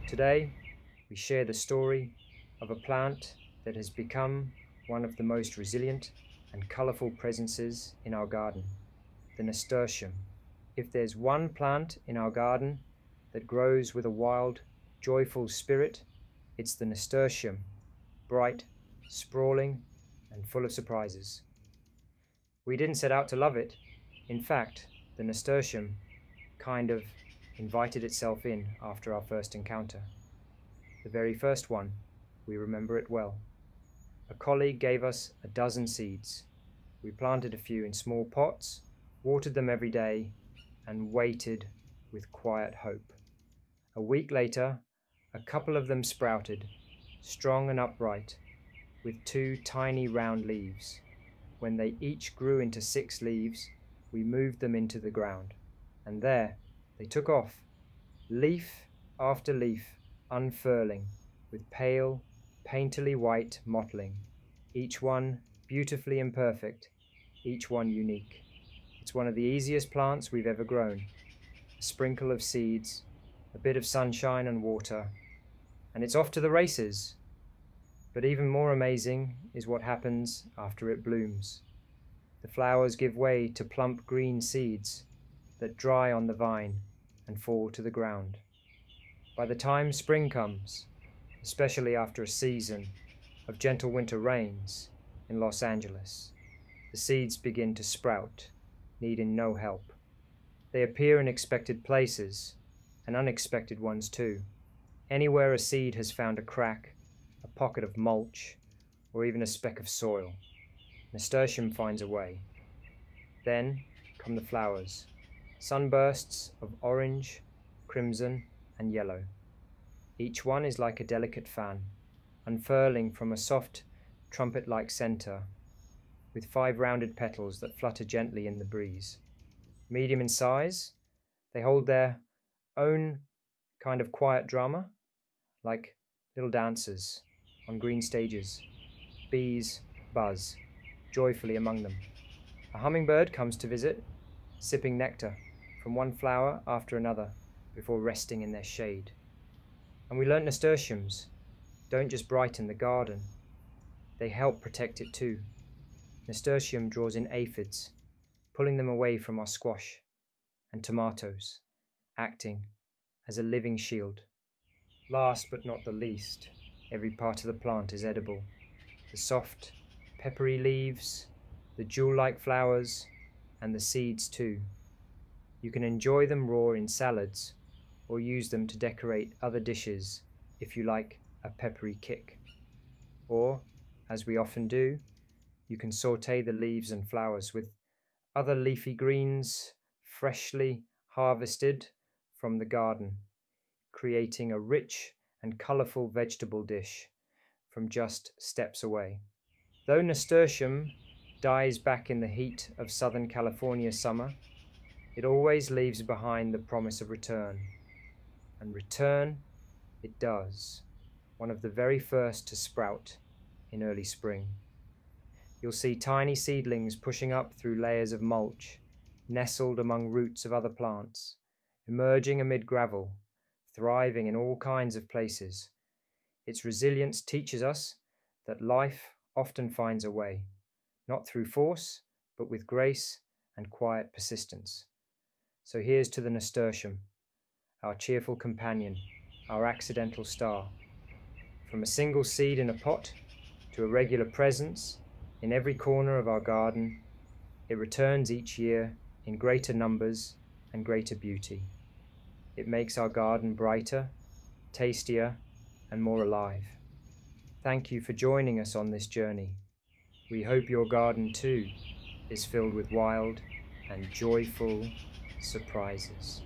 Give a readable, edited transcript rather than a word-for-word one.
Today, we share the story of a plant that has become one of the most resilient and colorful presences in our garden, the nasturtium. If there's one plant in our garden that grows with a wild, joyful spirit, it's the nasturtium, bright, sprawling, and full of surprises. We didn't set out to love it. In fact, the nasturtium kind of invited itself in after our first encounter. The very first one, we remember it well. A colleague gave us a dozen seeds. We planted a few in small pots, watered them every day, and waited with quiet hope. A week later, a couple of them sprouted, strong and upright, with 2 tiny round leaves. When they each grew into 6 leaves, we moved them into the ground, and there they took off, leaf after leaf unfurling, with pale, painterly white mottling, each one beautifully imperfect, each one unique. It's one of the easiest plants we've ever grown. A sprinkle of seeds, a bit of sunshine and water, and it's off to the races. But even more amazing is what happens after it blooms. The flowers give way to plump green seeds that dry on the vine and fall to the ground. By the time spring comes, especially after a season of gentle winter rains in Los Angeles, the seeds begin to sprout, needing no help. They appear in expected places, and unexpected ones too. Anywhere a seed has found a crack, a pocket of mulch, or even a speck of soil, nasturtium finds a way. Then come the flowers, sunbursts of orange, crimson, and yellow. Each one is like a delicate fan, unfurling from a soft, trumpet-like center, with 5 rounded petals that flutter gently in the breeze. Medium in size, they hold their own kind of quiet drama, like little dancers on green stages. Bees buzz joyfully among them. A hummingbird comes to visit, sipping nectar from one flower after another before resting in their shade. And we learnt nasturtiums don't just brighten the garden, they help protect it too. Nasturtium draws in aphids, pulling them away from our squash and tomatoes, acting as a living shield. Last but not the least, every part of the plant is edible. The soft, peppery leaves, the jewel-like flowers, and the seeds too. You can enjoy them raw in salads, or use them to decorate other dishes if you like a peppery kick. Or, as we often do, you can saute the leaves and flowers with other leafy greens freshly harvested from the garden, creating a rich and colorful vegetable dish from just steps away. Though nasturtium dies back in the heat of Southern California summer, it always leaves behind the promise of return. And return it does, one of the very first to sprout in early spring. You'll see tiny seedlings pushing up through layers of mulch, nestled among roots of other plants, emerging amid gravel, thriving in all kinds of places. Its resilience teaches us that life often finds a way, not through force, but with grace and quiet persistence. So here's to the nasturtium, our cheerful companion, our accidental star. From a single seed in a pot to a regular presence in every corner of our garden, it returns each year in greater numbers and greater beauty. It makes our garden brighter, tastier, and more alive. Thank you for joining us on this journey. We hope your garden too is filled with wild and joyful surprises.